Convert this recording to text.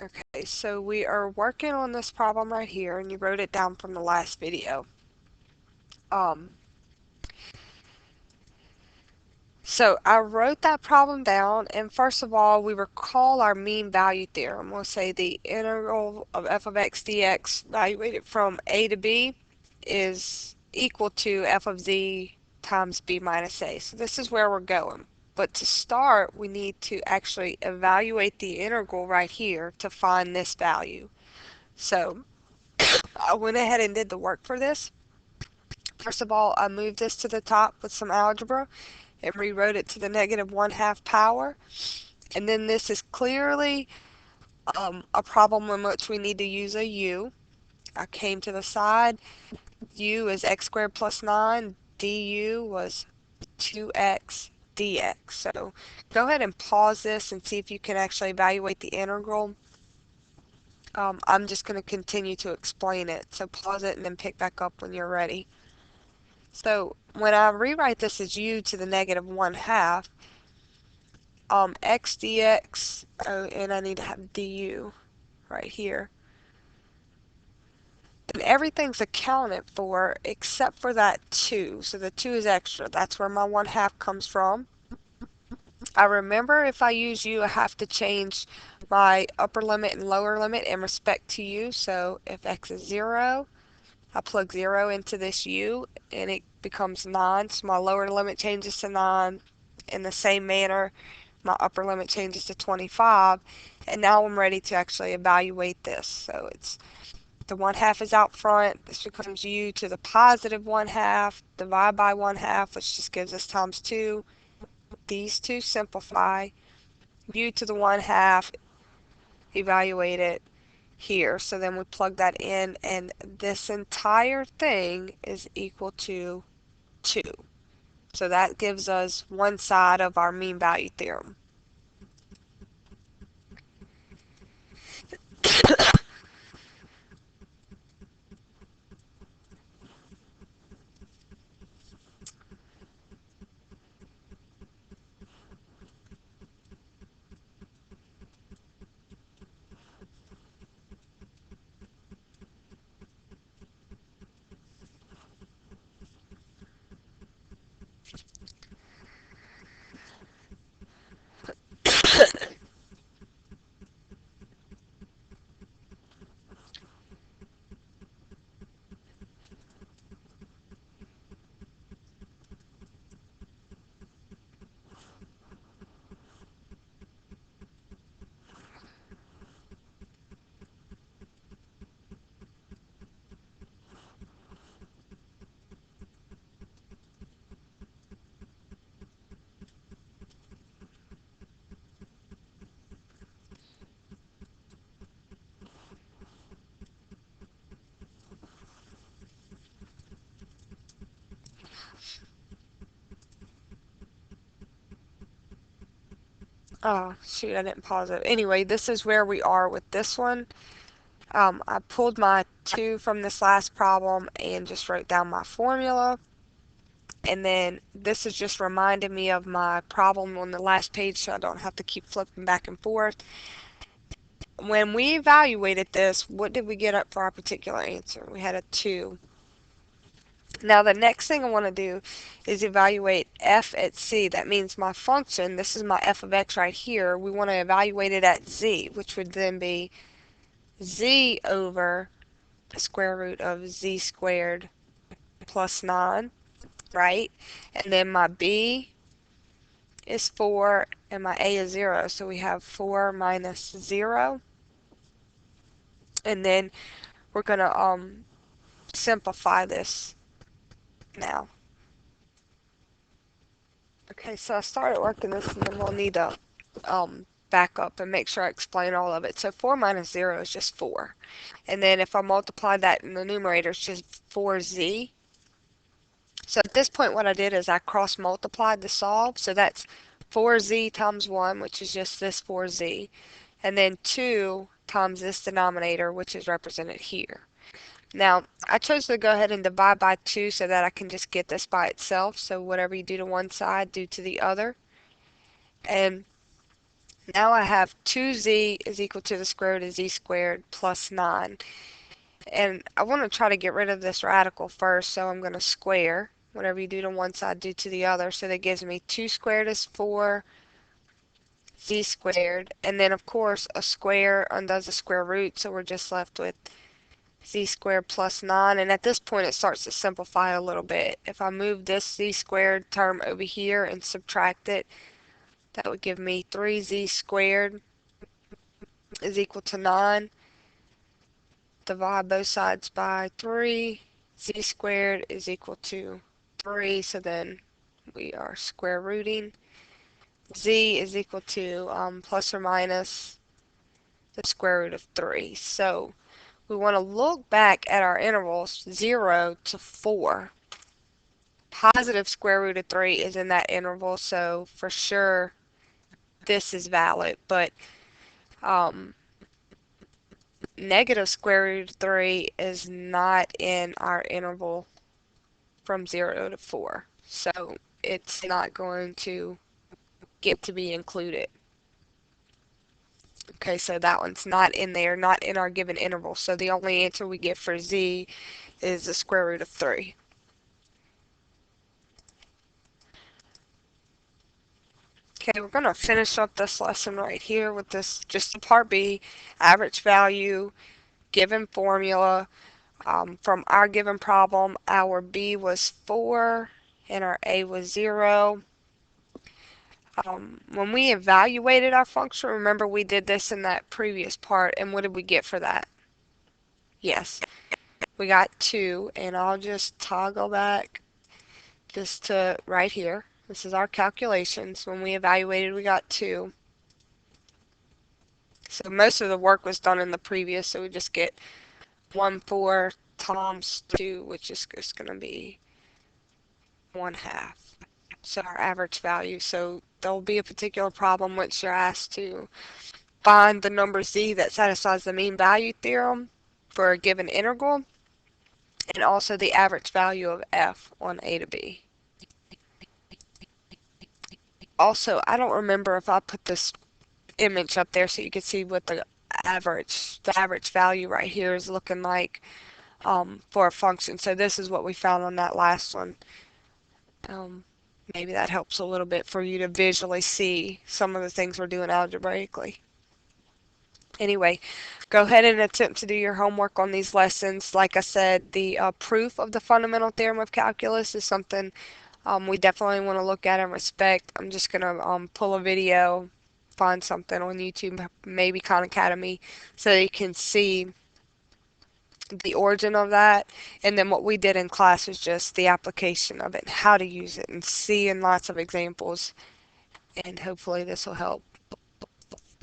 Okay, so we are working on this problem right here, and you wrote it down from the last video. Um, so I wrote that problem down, and first of all, we recall our mean value theorem. We'll say the integral of f of x dx evaluated from a to b is equal to f of z times b minus a. So this is where we're going. But to start, we need to actually evaluate the integral right here to find this value. So I went ahead and did the work for this. First of all, I moved this to the top with some algebra and rewrote it to the negative 1/2 power. And then this is clearly a problem in which we need to use a u. I came to the side. U is x squared plus 9. Du was 2x dx. So go ahead and pause this and see if you can actually evaluate the integral. I'm just going to continue to explain it. So pause it and then pick back up when you're ready. So when I rewrite this as u to the negative 1/2, x dx, oh, and I need to have du right here. And everything's accounted for except for that 2. So the 2 is extra. That's where my 1/2 comes from. I remember if I use u, I have to change my upper limit and lower limit in respect to u. So if x is 0, I plug 0 into this u and it becomes 9. So my lower limit changes to 9. In the same manner, my upper limit changes to 25. And now I'm ready to actually evaluate this. So it's the 1/2 is out front. This becomes u to the positive 1/2 divided by 1/2, which just gives us times 2. These two simplify. U to the 1/2, evaluate it here. So then we plug that in, and this entire thing is equal to 2. So that gives us one side of our mean value theorem. Oh, shoot, I didn't pause it. Anyway, this is where we are with this one. I pulled my 2 from this last problem and just wrote down my formula. And then this is just reminding me of my problem on the last page so I don't have to keep flipping back and forth. When we evaluated this, what did we get up for our particular answer? We had a 2. Now the next thing I want to do is evaluate f at c. That means my function, this is my f of x right here, we want to evaluate it at z, which would then be z over the square root of z squared plus 9, right? And then my b is 4 and my a is 0, so we have 4 minus 0. And then we're going to simplify this now. Okay, so I started working this, and then we'll need to back up and make sure I explain all of it. So 4 minus 0 is just 4. And then if I multiply that in the numerator, it's just 4z. So at this point, what I did is I cross-multiplied to solve. So that's 4z times 1, which is just this 4z. And then 2 times this denominator, which is represented here. Now, I chose to go ahead and divide by 2 so that I can just get this by itself. So whatever you do to one side, do to the other. And Now I have 2z is equal to the square root of z squared plus 9. And I want to try to get rid of this radical first, so I'm going to square. Whatever you do to one side, do to the other. So that gives me 2 squared is 4, z squared. And then, of course, a square undoes a square root, so we're just left with z squared plus 9. And at this point, it starts to simplify a little bit. If I move this z squared term over here and subtract it, that would give me 3z squared is equal to 9. Divide both sides by 3. Z squared is equal to 3, so then we are square rooting. Z is equal to plus or minus the square root of 3. So we want to look back at our intervals 0 to 4. Positive square root of 3 is in that interval, so for sure this is valid, but um, negative square root of 3 is not in our interval from 0 to 4. So it's not going to get to be included. Okay, so that one's not in there, not in our given interval. So the only answer we get for z is the square root of 3. Okay, we're going to finish up this lesson right here with this, just the part B, average value, given formula. From our given problem, our B was 4 and our A was 0. When we evaluated our function, remember we did this in that previous part, and what did we get for that? Yes, we got 2, and I'll just toggle back just to right here. This is our calculations. When we evaluated, we got 2. So most of the work was done in the previous, so we just get 1 4 times 2, which is just going to be 1/2. So our average value. So there'll be a particular problem which you're asked to find the number z that satisfies the mean value theorem for a given integral, and also the average value of f on a to b. Also, I don't remember if I put this image up there so you can see what the average value right here is looking like for a function. So this is what we found on that last one. Maybe that helps a little bit for you to visually see some of the things we're doing algebraically. Anyway, go ahead and attempt to do your homework on these lessons. Like I said, the proof of the fundamental theorem of calculus is something we definitely want to look at and respect. I'm just going to pull a video, find something on YouTube, maybe Khan Academy, so you can see the origin of that. And then what we did in class was just the application of it, how to use it, and seeing lots of examples. And hopefully this will help.